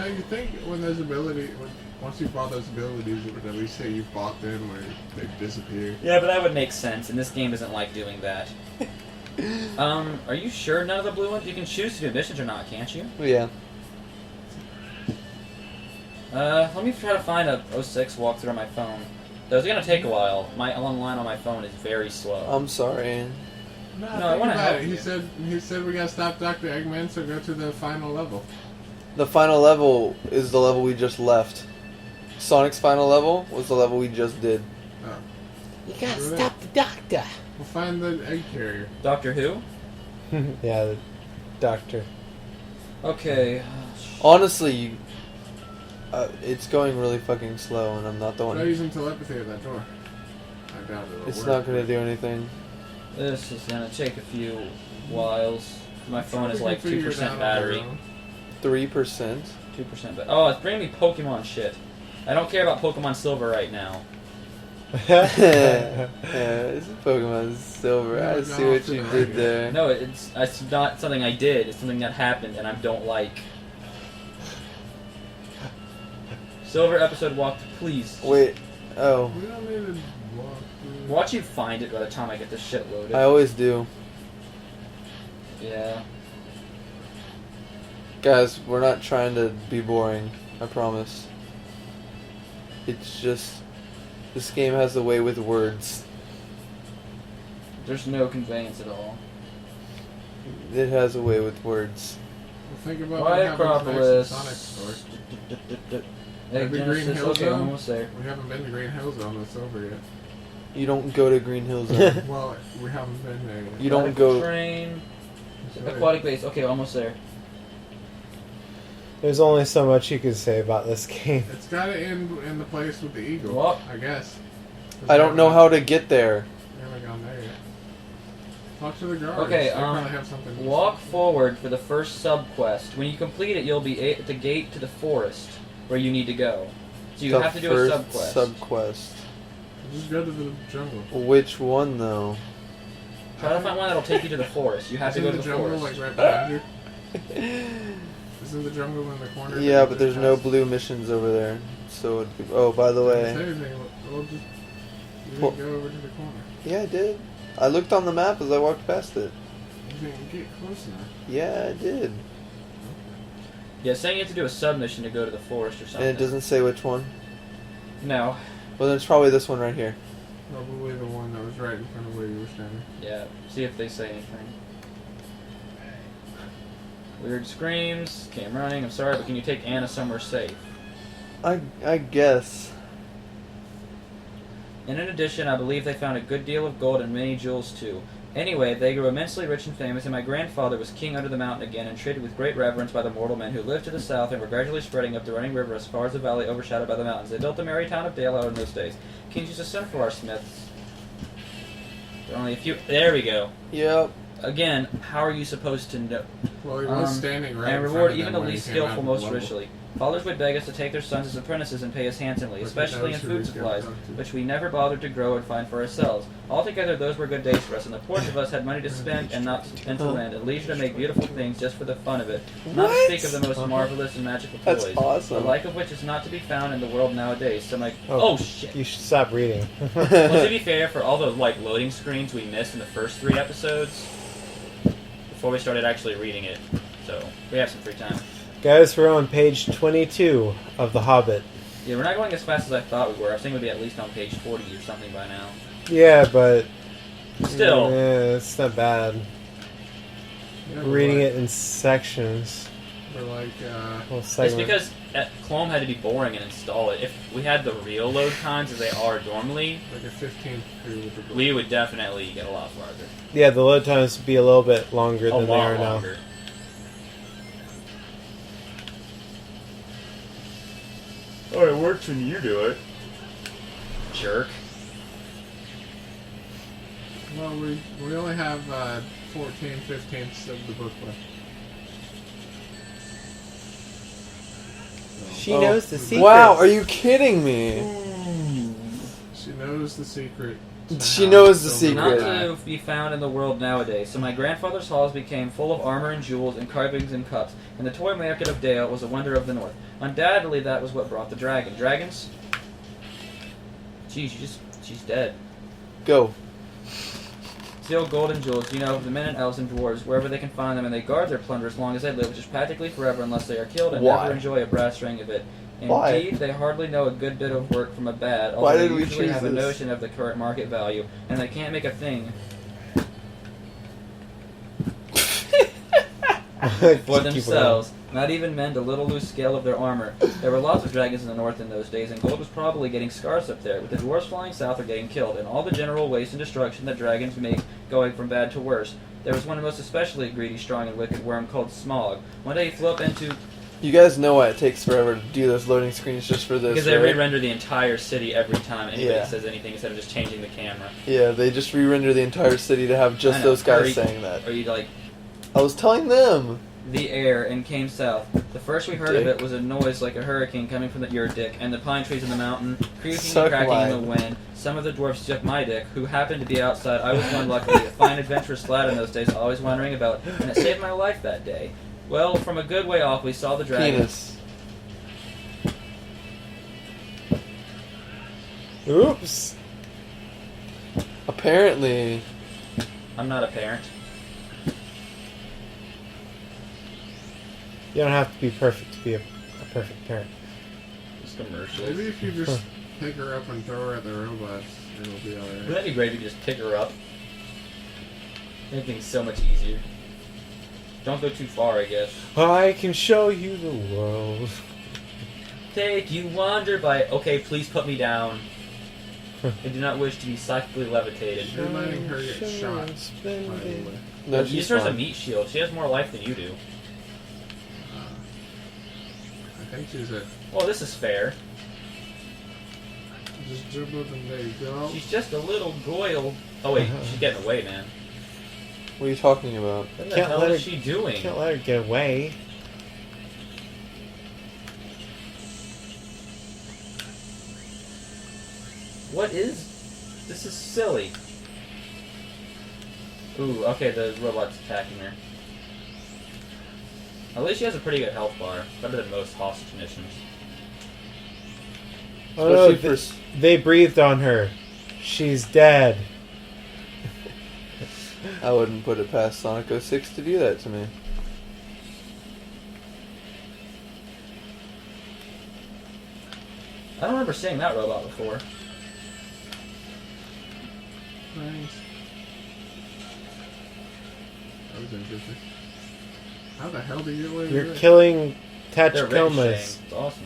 No, you think when those once you bought those abilities, it would at least say you bought them or they've disappeared. Yeah, but that would make sense, and this game doesn't like doing that. Are you sure none of the blue ones? You can choose to do missions or not, can't you? Yeah. Let me try to find a 06 walkthrough on my phone. Though it's gonna take a while. My online on my phone is very slow. I'm sorry. No, I want to help you. He said we gotta stop Dr. Eggman, so go to the final level. The final level is the level we just left. Sonic's final level was the level we just did. Oh. You gotta stop the doctor. We'll find the egg carrier. Doctor Who? Yeah, the doctor. Okay. Honestly, it's going really fucking slow, and I'm not the one. Try using telepathy at that door. I doubt it'll It's work. not going to do anything. This is gonna take a few whiles. My phone is like 2% battery. 3%. 2%. Oh, it's bringing me Pokemon shit. I don't care about Pokemon Silver right now. Yeah, it's Pokemon Silver. Yeah, I see what you did there. No, it's not something I did. It's something that happened, and I don't like. Silver episode walk, please. Wait. Oh. We don't need to walk through. Watch you find it by the time I get this shit loaded. I always do. Yeah. Guys, we're not trying to be boring. I promise. It's just... This game has a way with words. There's no conveyance at all. It has a way with words. Well, think about Why what happens Acropolis? next in Sonic's story. Egg Maybe Green Genesis. Hill Okay, Zone? almost there. We haven't been to Green Hill Zone that's over yet. You don't go to Green Hill Zone. Well, we haven't been there yet. You don't Aquatic go... Train. That's right. Aquatic base. Okay, almost there. There's only so much you can say about this game. It's gotta end in the place with the eagle, What? I guess. I don't know how to get there. We haven't gone there yet. Talk to the guards. Okay, They probably have something to walk say. forward for the first sub-quest. When you complete it, you'll be at the gate to the forest where you need to go. So you The have to do a first sub-quest. Sub-quest. Just go to the jungle. Which one, though? Try to find one that'll take you to the forest. You have to Isn't go to the jungle forest. like right behind you? Isn't the jungle in the corner? Yeah, but there's no blue missions over there. So, it'd be... Oh, by the way... We'll just... You Well- didn't go over to the corner. Yeah, I did. I looked on the map as I walked past it. You didn't get close enough. Yeah, I did. Yeah, saying you have to do a submission to go to the forest or something. And it doesn't say which one. No. Well, then it's probably this one right here. Probably the one that was right in front of where you were standing. Yeah. See if they say anything. Weird screams. Came running. I'm sorry, but can you take Anna somewhere safe? I guess. And in addition, I believe they found a good deal of gold and many jewels too. Anyway, they grew immensely rich and famous, and my grandfather was king under the mountain again and treated with great reverence by the mortal men who lived to the south and were gradually spreading up the running river as far as the valley overshadowed by the mountains. They built the merry town of Dale out in those days. Kings used to send for our smiths. There are only a few. There we go. Yep. Again, how are you supposed to know? Well, he was standing right And in front reward of even them the when he least came out skillful of most the level. richly. Fathers would beg us to take their sons as apprentices and pay us handsomely, But especially in those who food we supplies, don't talk to. which we never bothered to grow and find for ourselves. Altogether, those were good days for us, and the poorest of us had money to spend and to lend, and leisure to make beautiful things just for the fun of it. Not to What? speak of the most marvelous and magical That's toys, awesome. the like of which is not to be found in the world nowadays. So, like, Oh. oh shit. You should stop reading. Well, to be fair, for all the like loading screens we missed in the first 3 episodes, before we started actually reading it, so we have some free time. Guys, we're on page 22 of The Hobbit. Yeah, we're not going as fast as I thought we were. I was thinking we'd be at least on page 40 or something by now. Yeah, but... Still. Yeah, it's not bad. Yeah, We're reading it in sections. We're like, Well, It's segment. because Clome had to be boring and install it. If we had the real load times as they are normally, like a 15th through with the book. we would definitely get a lot farther. Yeah, the load times would be a little bit longer A than they lot are now. longer. Oh, it works when you do it. Jerk. Well, we only have 14/15ths of the book left. She Oh. knows the secrets. Wow, are you kidding me? She knows knows the secret. to She how knows the silver Not secret. die. to be found in the world nowadays. So my grandfather's halls became full of armor and jewels and carvings and cups, and the toy market of Dale was a wonder of the north. Undoubtedly, that was what brought the dragon. Dragons? Geez, she's dead. Go. Steal gold and jewels, you know, the men and elves and dwarves, wherever they can find them, and they guard their plunder as long as they live, which is practically forever unless they are killed, and Why? never enjoy a brass ring of it. Why? Indeed, they hardly know a good bit of work from a bad, Why although did they we usually choose have a this? notion of the current market value, and they can't make a thing for themselves, not even mend a little loose scale of their armor. There were lots of dragons in the north in those days, and gold was probably getting scarce up there, with the dwarves flying south or getting killed, and all the general waste and destruction that dragons make going from bad to worse. There was one most especially greedy, strong, and wicked worm called Smog. One day he flew up into... You guys know why it takes forever to do those loading screens just for this, Because they right? re-render the entire city every time anybody Yeah. says anything instead of just changing the camera. Yeah, they just re-render the entire city to have I just know. those guys Or you- saying that. Or you like... I was telling them. the air and came south. The first we heard of Dick. it was a noise like a hurricane coming from your dick, and the pine trees in the mountain creaking Suck and cracking in mine. the wind. Some of the dwarfs sucked my dick, who happened to be outside. I was one luckily, a fine adventurous lad in those days, always wandering about, and it saved my life that day. Well, from a good way off, we saw the dragon. Penis. Oops. Apparently. I'm not a parent. You don't have to be perfect to be a perfect parent. It's commercials. Maybe if you just pick her up and throw her at the robots, it'll be Wouldn't alright. that be great if you just pick her up? Make things so much easier. Don't go too far, I guess. I can show you the world. Take you wander by... Okay, please put me down. I do not wish to be psychically levitated. You're letting her get shot. By the way. No, You she's use her as a fine. meat shield. She has more life than you do. I think she's a. Well, this is fair. Just dribble and there you go. She's just a little goyle. Oh wait, she's getting away, man. What are you talking about? What the Can't hell let is her- she doing? Can't let her get away. What is... This is silly. Ooh, okay, the robot's attacking her. At least she has a pretty good health bar. Better than most hostage missions. Oh no, Especially for they breathed on her. She's dead. I wouldn't put it past Sonic 06 to do that to me. I don't remember seeing that robot before. Nice. That was interesting. How the hell did you get away You're with it? killing They're ricocheting. Tachikomas. It's awesome.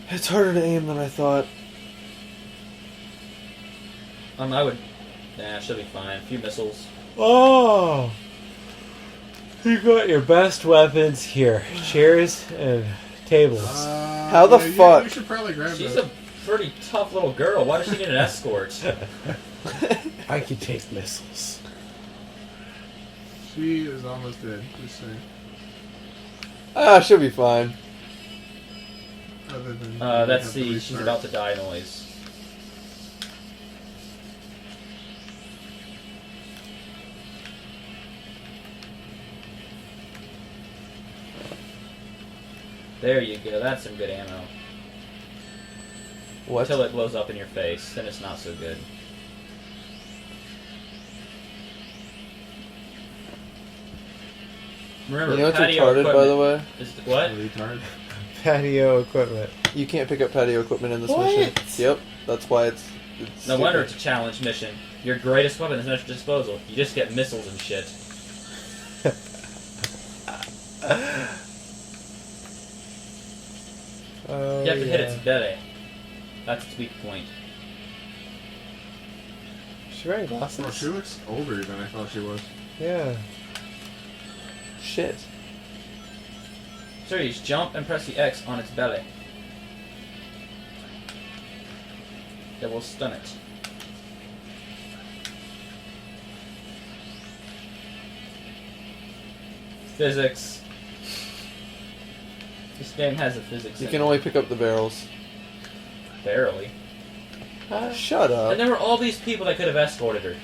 It's harder to aim than I thought. I would... Nah, she'll be fine. A few missiles. Oh! You got your best weapons here. Chairs and tables. How the yeah, fuck? You should probably grab She's those. a pretty tough little girl. Why does she need an escort? I can take missiles. She is almost dead. Just saying. Ah, she'll be fine. Other than That's the she's about to die noise. There you go. That's some good ammo. What? Until it blows up in your face, then it's not so good. Remember, You know what's patio retarded, by the equipment way? is what? Retard. Patio equipment. You can't pick up patio equipment in this What? mission. Yep, that's why it's No wonder stupid. it's a challenge mission. Your greatest weapon is at your disposal. You just get missiles and shit. Oh, You have to hit yeah. its belly. That's its weak point. She wearing glasses? Oh, she looks older than I thought she was. Yeah. Shit. Serious, jump and press the X on its belly. It will stun it. Physics. This game has a physics. You in can it. only pick up the barrels. Barely. Shut up. And there were all these people that could have escorted her.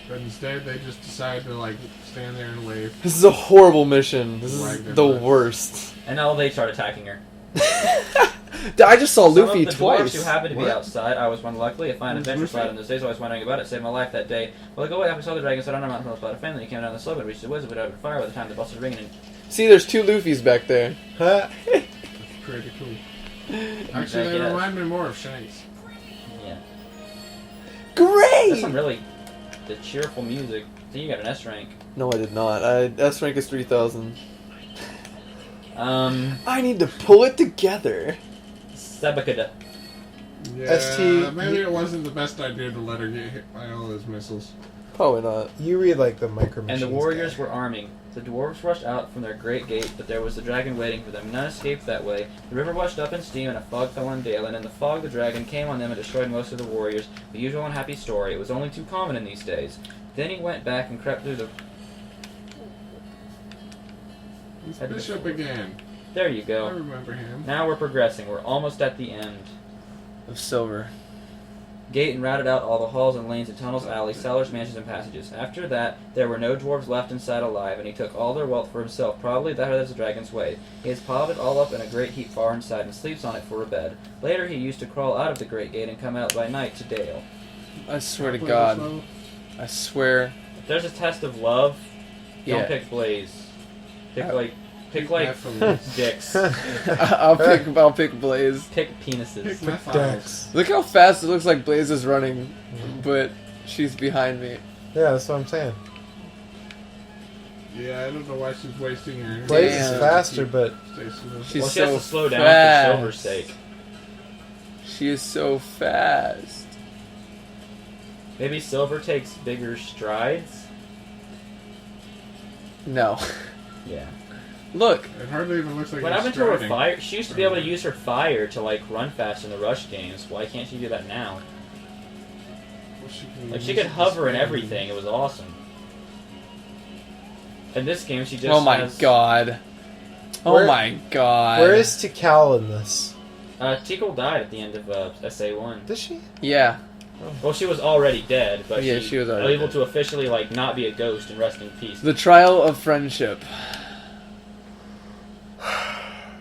But instead, they just decided to like stand there and wave. This is a horrible mission. This Wag is their the butts. worst. And now they start attacking her. I just saw Luffy Some of the dwarves twice. who happened to be What? outside, I was one luckily. A fine Who's adventure Luffy? spot in those days. I was wondering about it. Saved my life that day. Well, I go away after I saw the dragon. Sat on a mountain from a spot of family. He came down the slope and reached the woods and put out a fire by the time the boss was ringing. And See, there's 2 Luffys back there. Huh? That's pretty cool. Actually, they Yeah. remind me more of Shanks. yeah, Great! that's some really the cheerful music. I think you got an S rank. No, I did not. S rank is 3000. I need to pull it together. Sebakada. Yeah, ST maybe it wasn't the best idea to let her get hit by all those missiles. Probably not. You read like the micro And machines the warriors guy. were arming. The dwarves rushed out from their great gate, but there was the dragon waiting for them. None escaped that way. The river washed up in steam, and a fog fell on Dale, and in the fog the dragon came on them and destroyed most of the warriors. The usual unhappy story. It was only too common in these days. Then he went back and crept through the... It's Had to Bishop go again. There you I go. remember him. Now we're progressing. We're almost at the end. Of silver. Gate and routed out all the halls and lanes and tunnels, alleys, cellars, mansions, and passages. After that, there were no dwarves left inside alive, and he took all their wealth for himself. Probably that is the dragon's way. He has piled it all up in a great heap far inside and sleeps on it for a bed. Later, he used to crawl out of the great gate and come out by night to Dale. I swear to Play God. this level? I swear. If there's a test of love, don't Yeah. pick Blaze. Pick Pick like Nephilim. dicks. I'll pick Blaze. Pick penises. Pick Nephilim. Dex. Look how fast it looks like Blaze is running, but she's behind me. Yeah, that's what I'm saying. Yeah, I don't know why she's wasting her energy. Blaze Damn. is faster, but Stay slow. She's Well, she so has to slow down fast. for Silver's sake. She is so fast. Maybe Silver takes bigger strides? No. Yeah. Look. It hardly even looks like What he's happened to her striding. fire? She used to be able to use her fire to like run fast in the rush games. Why can't she do that now? Well, she can Like she use could it to hover and spin. everything. It was awesome. In this game, she just Oh my has, God. Oh Where- my God. where is Tikal in this? Tikal died at the end of SA1. Does she? Yeah. Well, she was already dead, but Yeah, she was already able dead. to officially like not be a ghost and rest in peace. The trial of friendship.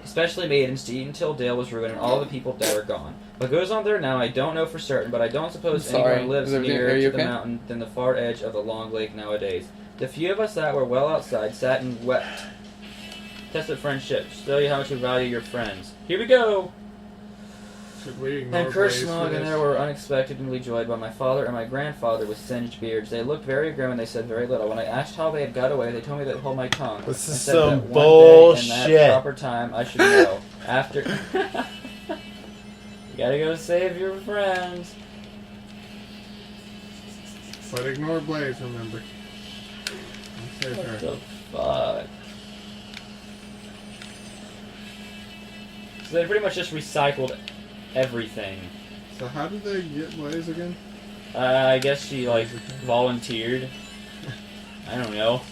Especially Maiden's Deed until Dale was ruined and all the people dead are gone. What goes on there now, I don't know for certain, but I don't suppose I'm sorry. anyone lives Is everything- nearer are you to the okay? mountain than the far edge of the long lake nowadays. The few of us that were well outside sat and wept. Tested friendship. Show you how much you value your friends. Here we go! Should we ignore And Curse Blaze for Smog and this? there were unexpectedly joyed by my father and my grandfather with singed beards. They looked very grim and they said very little. When I asked how they had got away, they told me to hold my tongue. This and is said some that one day bullshit. in that proper time I should know. After... You gotta go save your friends. But ignore Blaze, remember. Save What her. the fuck? So they pretty much just recycled everything. So how did they get Blaze again? I guess she, like, volunteered. I don't know.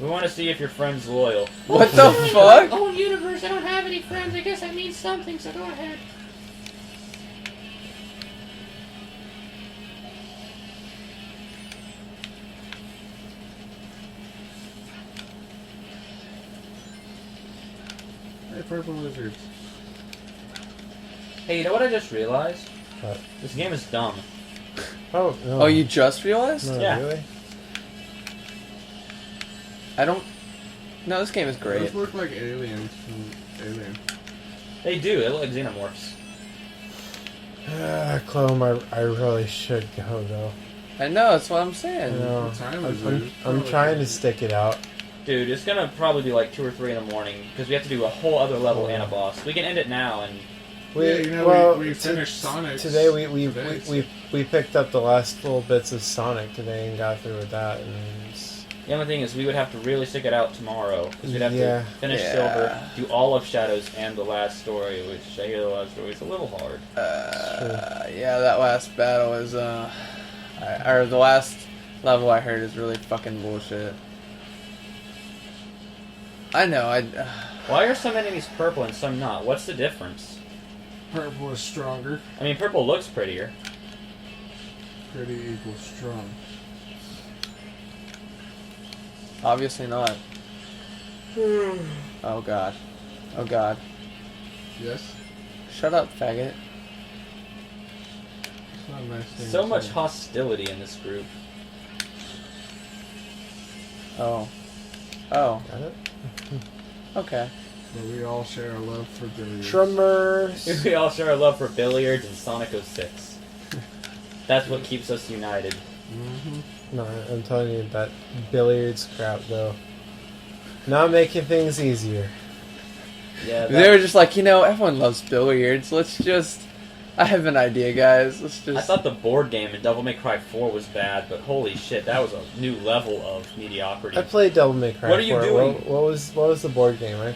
We want to see if your friend's loyal. What the fuck? Oh, universe, I don't have any friends. I guess I mean something, so go ahead. Hey, purple lizards. Hey, you know what I just realized? What? This game is dumb. Oh, no. Oh, you just realized? No, Yeah. really? I don't... No, this game is great. Those look like aliens from Alien. They do. They look like xenomorphs. Clome, I really should go, though. I know, that's what I'm I saying. know. What time is it? I'm It's I'm probably trying to good. stick it out. Dude, it's gonna probably be like 2 or 3 in the morning because we have to do a whole other level and a boss. We can end it now and Yeah, you know, well, we t- finished Sonic. Today today. we picked up the last little bits of Sonic today and got through with that. And the only thing is we would have to really stick it out tomorrow because we'd have Yeah. to finish Yeah. Silver, do all of Shadows and the last story, which I hear the last story is a little hard. Yeah, that last battle is, or the last level I heard is really fucking bullshit. I know. Why are some enemies purple and some not? What's the difference? Purple is stronger. I mean, purple looks prettier. Pretty equals strong. Obviously not. Oh god. Oh god. Yes? Shut up, faggot. It's not a nice thing So to much say. hostility in this group. Oh. Oh. Got it? Okay. But we all share a love for billiards. Trummers. We all share our love for billiards and Sonic 06. That's what keeps us united. Mm-hmm. No, I'm telling you, that billiards crowd, though. Not making things easier. Yeah, They were just like, everyone loves billiards. Let's just... I have an idea, guys. Let's just... I thought the board game in Devil May Cry 4 was bad, but holy shit, that was a new level of mediocrity. I played Devil May Cry. What are you 4. doing? What was the board game?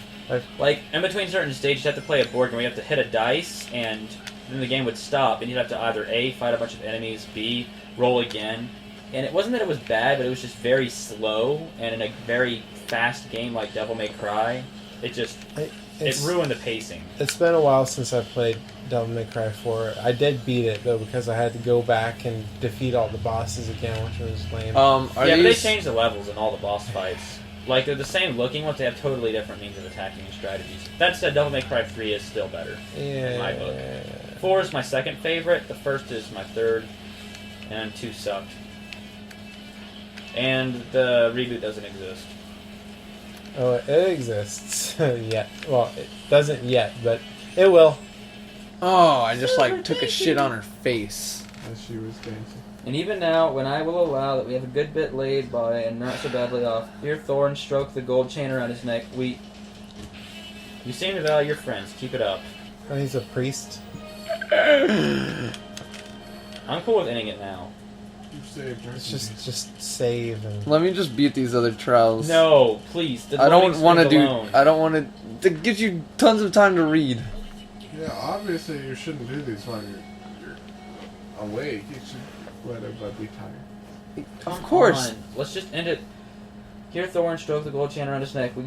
Like, in between certain stages, you have to play a board game where you have to hit a dice, and then the game would stop, and you'd have to either A, fight a bunch of enemies, B, roll again. And it wasn't that it was bad, but it was just very slow, and in a very fast game like Devil May Cry, it ruined the pacing. It's been a while since I played Devil May Cry 4. I did beat it, though, because I had to go back and defeat all the bosses again, which was lame. Are Yeah, but they these... changed the levels in all the boss fights. Like, they're the same looking ones, they have totally different means of attacking and strategies. That said, Devil May Cry 3 is still better in my book. 4 is my second favorite, the first is my third, and 2 sucked. And the reboot doesn't exist. Oh, it exists. yet. Well, it doesn't yet, but it will. Oh, I just, took a shit on her face. As she was dancing. And even now, when I will allow that we have a good bit laid by and not so badly off, here Thorn stroked the gold chain around his neck. You seem to value your friends. Keep it up. Oh, he's a priest. I'm cool with ending it now. You saved her. It's just save and... Let me just beat these other trials. No, please. The I don't loading want to screen's do... alone. I don't want to... It gives you tons of time to read. Yeah, obviously you shouldn't do these while you're awake. You should let everybody be tired. Of course. On. Let's just end it. Here Thorn stroked the gold chain around his neck. Still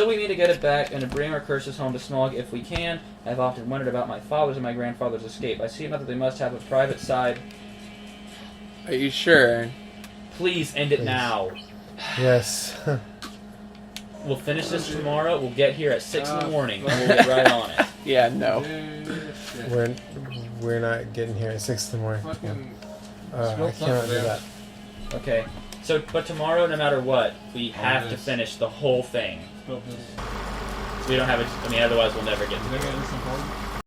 we mean to get it back and to bring our curses home to Smog if we can. I've often wondered about my father's and my grandfather's escape. I see not that they must have a private side. Are you sure? Please end it Please. now. Yes. We'll finish this tomorrow. We'll get here at 6 in the morning and we'll get right on it. Yeah, no. We're not getting here at 6 in the morning. Fucking I smoke cannot something do down. that. Okay. So, but tomorrow, no matter what, we have to this. finish the whole thing. Spill this. So we don't have a... I mean, otherwise we'll never get Did to I it. get this important?